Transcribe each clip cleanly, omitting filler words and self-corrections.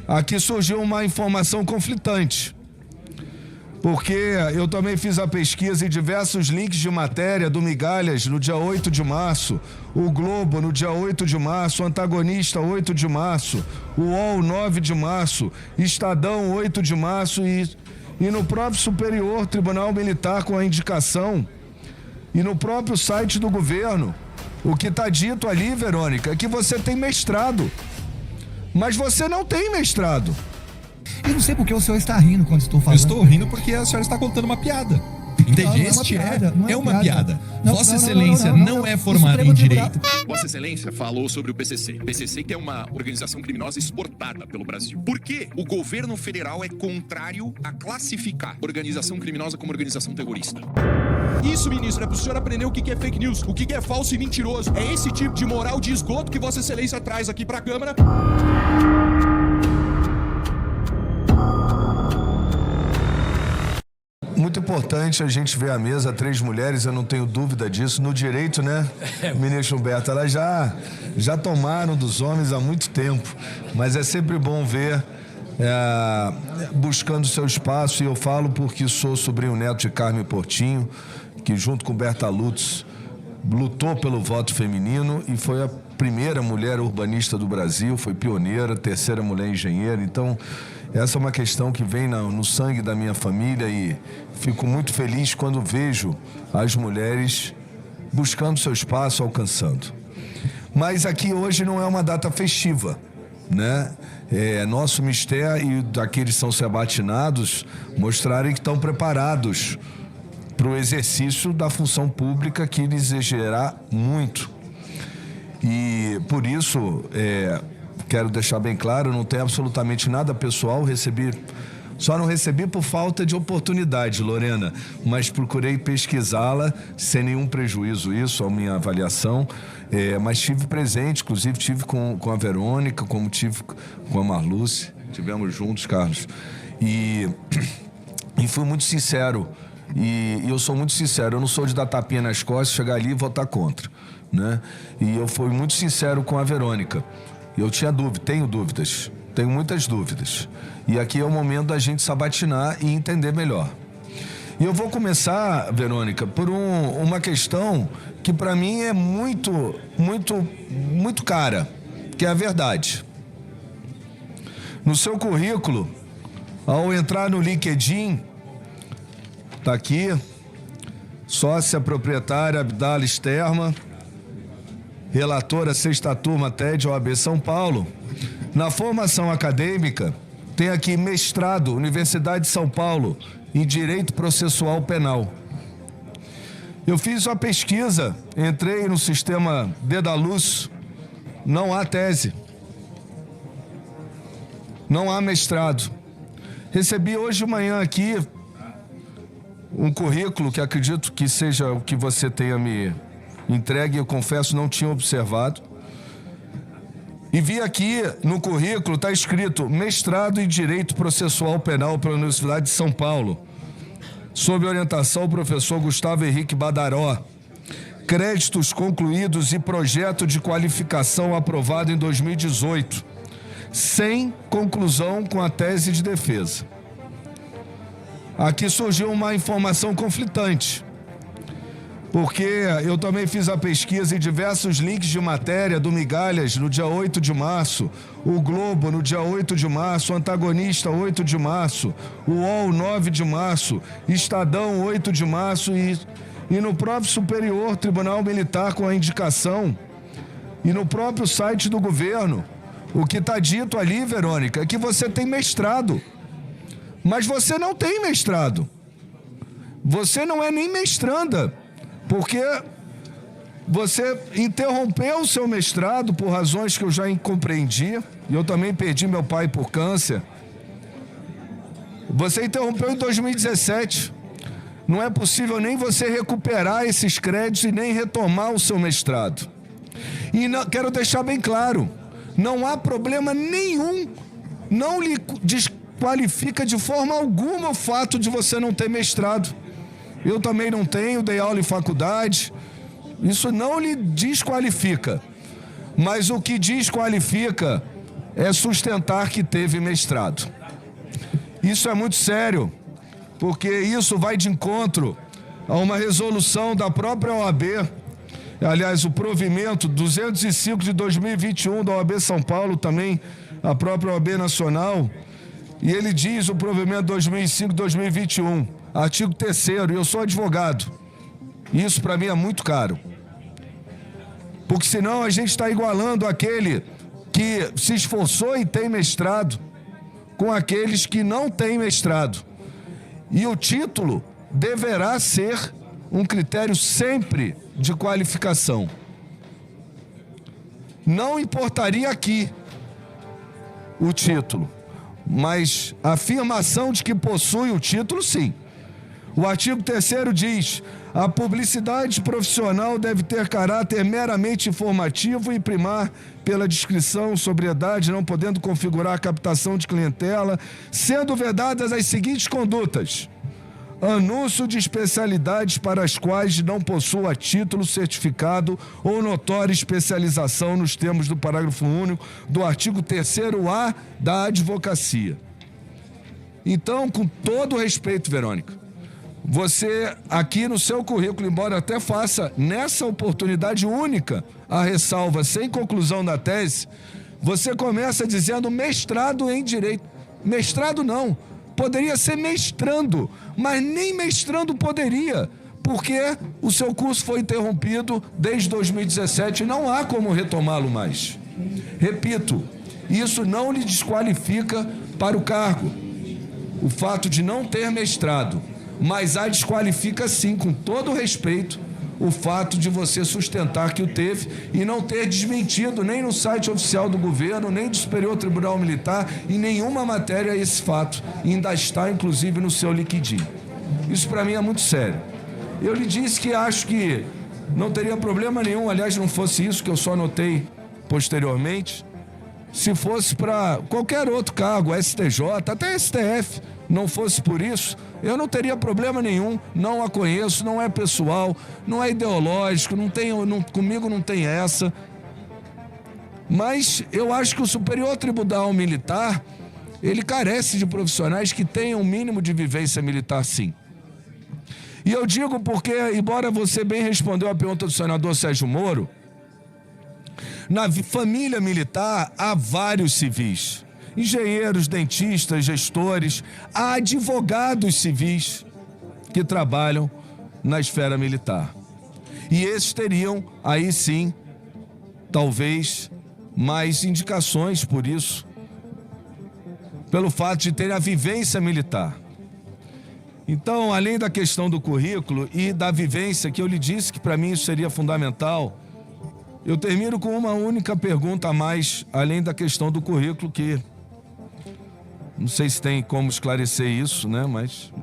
Aqui surgiu uma informação conflitante, porque eu também fiz a pesquisa em diversos links de matéria do Migalhas no dia 8 de março, o Globo no dia 8 de março, o Antagonista 8 de março, o UOL 9 de março, Estadão 8 de março e no próprio Superior Tribunal Militar com a indicação e no próprio site do governo. O que está dito ali, Verônica, é que você tem mestrado, mas você não tem mestrado. Eu não sei porque o senhor está rindo quando estou falando. Eu estou rindo porque a senhora está contando uma piada. Entende? Não é uma piada. Vossa Excelência não é formada em Direito. Vossa Excelência falou sobre o PCC. PCC que é uma organização criminosa exportada pelo Brasil. Por que o governo federal é contrário a classificar organização criminosa como organização terrorista? Isso, ministro, é pro senhor aprender o que é fake news, o que é falso e mentiroso. É esse tipo de moral de esgoto que Vossa Excelência traz aqui pra Câmara. Muito importante a gente ver a mesa, 3 mulheres, eu não tenho dúvida disso. No direito, né, ministro Humberto, elas já tomaram dos homens há muito tempo, mas é sempre bom ver buscando seu espaço, e eu falo porque sou sobrinho neto de Carmen Portinho, que junto com Berta Lutz lutou pelo voto feminino e foi a primeira mulher urbanista do Brasil, foi pioneira, terceira mulher engenheira. Então, essa é uma questão que vem no sangue da minha família e fico muito feliz quando vejo as mulheres buscando seu espaço, alcançando. Mas aqui hoje não é uma data festiva, né? É nosso mistério e daqueles que são sabatinados mostrarem que estão preparados para o exercício da função pública que lhes exigirá muito. E por isso, quero deixar bem claro, não tem absolutamente nada pessoal, só não recebi por falta de oportunidade, Lorena, mas procurei pesquisá-la sem nenhum prejuízo, isso, a minha avaliação, mas estive presente, inclusive tive com a Verônica, como tive com a Marluce, tivemos juntos, Carlos, e fui muito sincero. E eu sou muito sincero, eu não sou de dar tapinha nas costas, chegar ali e votar contra, né? E eu fui muito sincero com a Verônica. Eu tinha dúvida, tenho muitas dúvidas. E aqui é o momento da gente sabatinar e entender melhor. E eu vou começar, Verônica, por uma questão que para mim é muito cara, que é a verdade. No seu currículo, ao entrar no LinkedIn, está aqui, sócia proprietária Abdala Sterma, relatora 6ª turma TED OAB São Paulo. Na formação acadêmica, tem aqui mestrado, Universidade de São Paulo, em Direito Processual Penal. Eu fiz uma pesquisa, entrei no sistema Dedalus, não há tese, não há mestrado. Recebi hoje de manhã aqui um currículo que acredito que seja o que você tenha me entregue, eu confesso, não tinha observado. E vi aqui no currículo, está escrito mestrado em Direito Processual Penal pela Universidade de São Paulo, sob orientação do professor Gustavo Henrique Badaró. Créditos concluídos e projeto de qualificação aprovado em 2018, sem conclusão com a tese de defesa. Aqui surgiu uma informação conflitante, porque eu também fiz a pesquisa em diversos links de matéria do Migalhas no dia 8 de março, o Globo no dia 8 de março, o Antagonista 8 de março, o UOL 9 de março, Estadão 8 de março e no próprio Superior Tribunal Militar com a indicação e no próprio site do governo. O que está dito ali, Verônica, é que você tem mestrado. Mas você não tem mestrado. Você não é nem mestranda, porque você interrompeu o seu mestrado por razões que eu já compreendi, e eu também perdi meu pai por câncer. Você interrompeu em 2017. Não é possível nem você recuperar esses créditos e nem retomar o seu mestrado. E não, quero deixar bem claro, não há problema nenhum, não lhe desqualifica de forma alguma o fato de você não ter mestrado. Eu também não tenho, dei aula em faculdade, isso não lhe desqualifica. Mas o que desqualifica é sustentar que teve mestrado. Isso é muito sério, porque isso vai de encontro a uma resolução da própria OAB, aliás, o provimento 205 de 2021 da OAB São Paulo, também a própria OAB Nacional, e ele diz o provimento 2005-2021, artigo 3º, e eu sou advogado, e isso para mim é muito caro, porque senão a gente está igualando aquele que se esforçou e tem mestrado com aqueles que não têm mestrado. E o título deverá ser um critério sempre de qualificação. Não importaria aqui o título, mas a afirmação de que possui o título, sim. O artigo 3º diz: a publicidade profissional deve ter caráter meramente informativo e primar pela discrição, sobriedade, não podendo configurar a captação de clientela, sendo vedadas as seguintes condutas: anúncio de especialidades para as quais não possua título, certificado ou notória especialização nos termos do parágrafo único do artigo 3º-A da advocacia. Então, com todo o respeito, Verônica, você aqui no seu currículo, embora até faça nessa oportunidade única a ressalva sem conclusão da tese, você começa dizendo mestrado em direito. Mestrado não. Poderia ser mestrando, mas nem mestrando poderia, porque o seu curso foi interrompido desde 2017 e não há como retomá-lo mais. Repito, isso não lhe desqualifica para o cargo, o fato de não ter mestrado, mas a desqualifica sim, com todo o respeito, o fato de você sustentar que o teve e não ter desmentido nem no site oficial do governo, nem do Superior Tribunal Militar, em nenhuma matéria esse fato. E ainda está, inclusive, no seu liquidim. Isso para mim é muito sério. Eu lhe disse que acho que não teria problema nenhum, aliás, não fosse isso que eu só notei posteriormente, se fosse para qualquer outro cargo, STJ, até STF, não fosse por isso, eu não teria problema nenhum, não a conheço, não é pessoal, não é ideológico, comigo não tem essa. Mas eu acho que o Superior Tribunal Militar, ele carece de profissionais que tenham um mínimo de vivência militar, sim. E eu digo porque, embora você bem respondeu a pergunta do senador Sérgio Moro, na família militar há vários civis. Engenheiros, dentistas, gestores, há advogados civis que trabalham na esfera militar. E esses teriam, aí sim, talvez, mais indicações por isso, pelo fato de terem a vivência militar. Então, além da questão do currículo e da vivência, que eu lhe disse que para mim isso seria fundamental, eu termino com uma única pergunta a mais, além da questão do currículo, que não sei se tem como esclarecer isso, né? Mas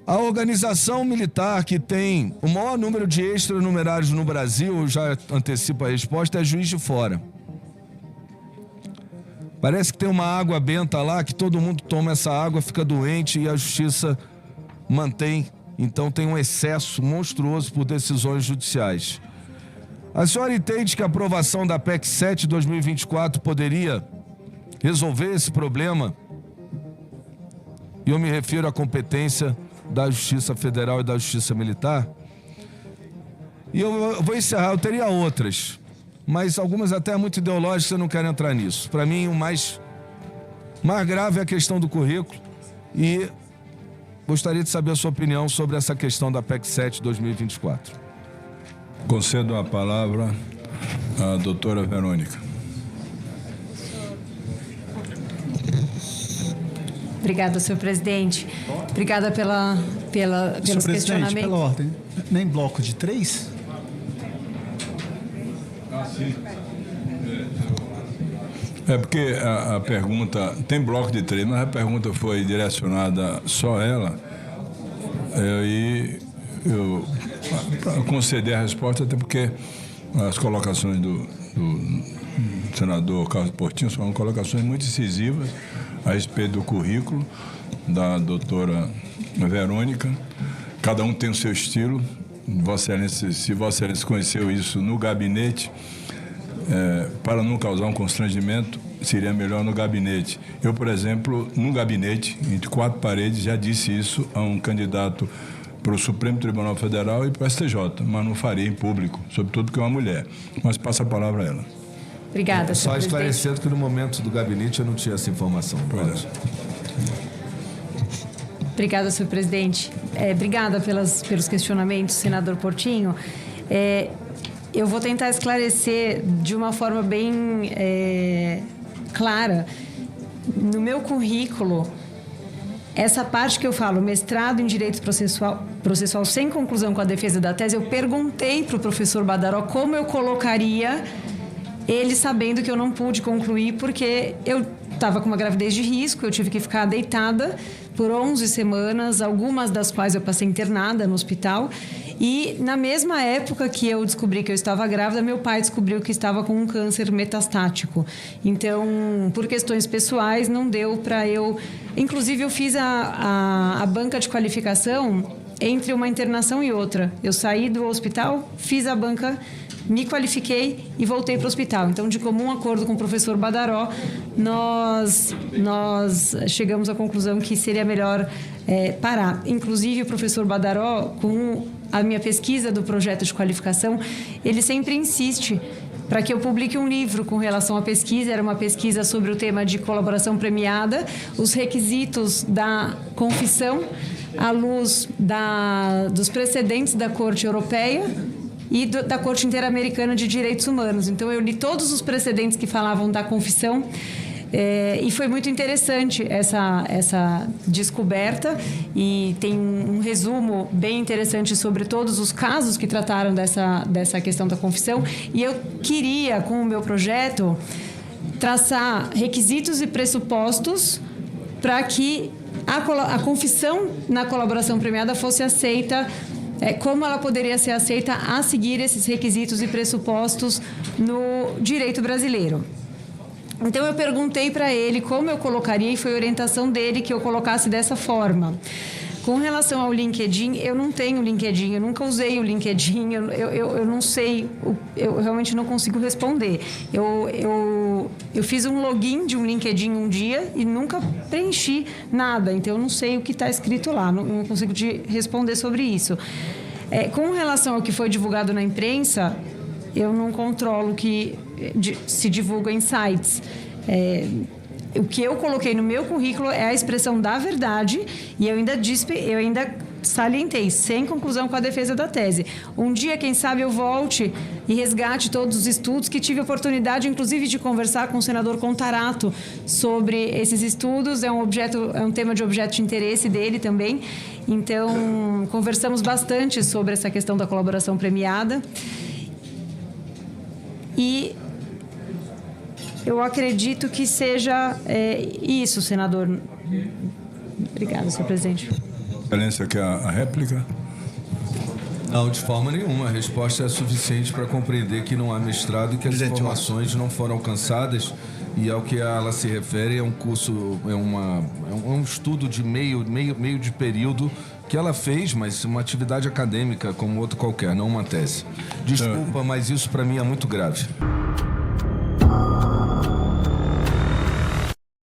a organização militar que tem o maior número de extranumerários no Brasil, eu já antecipo a resposta, é Juiz de Fora. Parece que tem uma água benta lá, que todo mundo toma essa água, fica doente e a justiça mantém. Então tem um excesso monstruoso por decisões judiciais. A senhora entende que a aprovação da PEC 7 de 2024 poderia resolver esse problema? E eu me refiro à competência da Justiça Federal e da Justiça Militar. E eu vou encerrar, eu teria outras, mas algumas até muito ideológicas, eu não quero entrar nisso. Para mim, o mais grave é a questão do currículo e gostaria de saber a sua opinião sobre essa questão da PEC 7 de 2024. Concedo a palavra à doutora Verônica. Obrigada, senhor presidente. Obrigada pelos questionamentos. Pela ordem, nem bloco de 3? Sim. É porque a pergunta tem bloco de 3, mas a pergunta foi direcionada só a ela. E eu conceder a resposta, até porque as colocações do senador Carlos Portinho são colocações muito incisivas a respeito do currículo da doutora Verônica. Cada um tem o seu estilo. Vossa Excelência, se Vossa Excelência conheceu isso no gabinete, para não causar um constrangimento, seria melhor no gabinete. Eu, por exemplo, no gabinete, entre 4 paredes, já disse isso a um candidato para o Supremo Tribunal Federal e para o STJ, mas não faria em público, sobretudo porque é uma mulher. Mas passa a palavra a ela. Obrigada, Só esclarecendo que no momento do gabinete eu não tinha essa informação. Obrigada, senhor presidente. Obrigada pelos questionamentos, senador Portinho. Eu vou tentar esclarecer de uma forma bem clara. No meu currículo, essa parte que eu falo, mestrado em Direito Processual sem conclusão com a defesa da tese, eu perguntei para o professor Badaró como eu colocaria ele sabendo que eu não pude concluir porque eu estava com uma gravidez de risco, eu tive que ficar deitada por 11 semanas, algumas das quais eu passei internada no hospital. E na mesma época que eu descobri que eu estava grávida, meu pai descobriu que estava com um câncer metastático. Então, por questões pessoais, não deu para eu... Inclusive, eu fiz a banca de qualificação entre uma internação e outra. Eu saí do hospital, fiz a banca, me qualifiquei e voltei para o hospital. Então, de comum acordo com o professor Badaró, nós chegamos à conclusão que seria melhor parar. Inclusive, o professor Badaró, com a minha pesquisa do projeto de qualificação, ele sempre insiste para que eu publique um livro com relação à pesquisa. Era uma pesquisa sobre o tema de colaboração premiada, os requisitos da confissão à luz dos precedentes da Corte Europeia e da Corte Interamericana de Direitos Humanos. Então, eu li todos os precedentes que falavam da confissão e foi muito interessante essa descoberta, e tem um resumo bem interessante sobre todos os casos que trataram dessa questão da confissão. E eu queria, com o meu projeto, traçar requisitos e pressupostos para que a confissão na colaboração premiada fosse aceita, como ela poderia ser aceita a seguir esses requisitos e pressupostos no direito brasileiro. Então, eu perguntei para ele como eu colocaria, e foi a orientação dele que eu colocasse dessa forma. Com relação ao LinkedIn, eu não tenho LinkedIn, eu nunca usei o LinkedIn, eu não sei, eu realmente não consigo responder. Eu fiz um login de um LinkedIn um dia e nunca preenchi nada, então eu não sei o que está escrito lá, não consigo te responder sobre isso. Com relação ao que foi divulgado na imprensa, eu não controlo o que se divulga em sites. O que eu coloquei no meu currículo é a expressão da verdade, e eu ainda salientei, sem conclusão com a defesa da tese. Um dia, quem sabe, eu volte e resgate todos os estudos, que tive a oportunidade, inclusive, de conversar com o senador Contarato sobre esses estudos. É um tema de objeto de interesse dele também. Então, conversamos bastante sobre essa questão da colaboração premiada. E eu acredito que seja isso, senador. Obrigada, senhor presidente. Excelência, quer a réplica? Não, de forma nenhuma. A resposta é suficiente para compreender que não há mestrado e que as informações não foram alcançadas. E ao que ela se refere, é um curso, é um estudo de meio de período que ela fez, mas uma atividade acadêmica como outro qualquer, não uma tese. Desculpa, mas isso para mim é muito grave.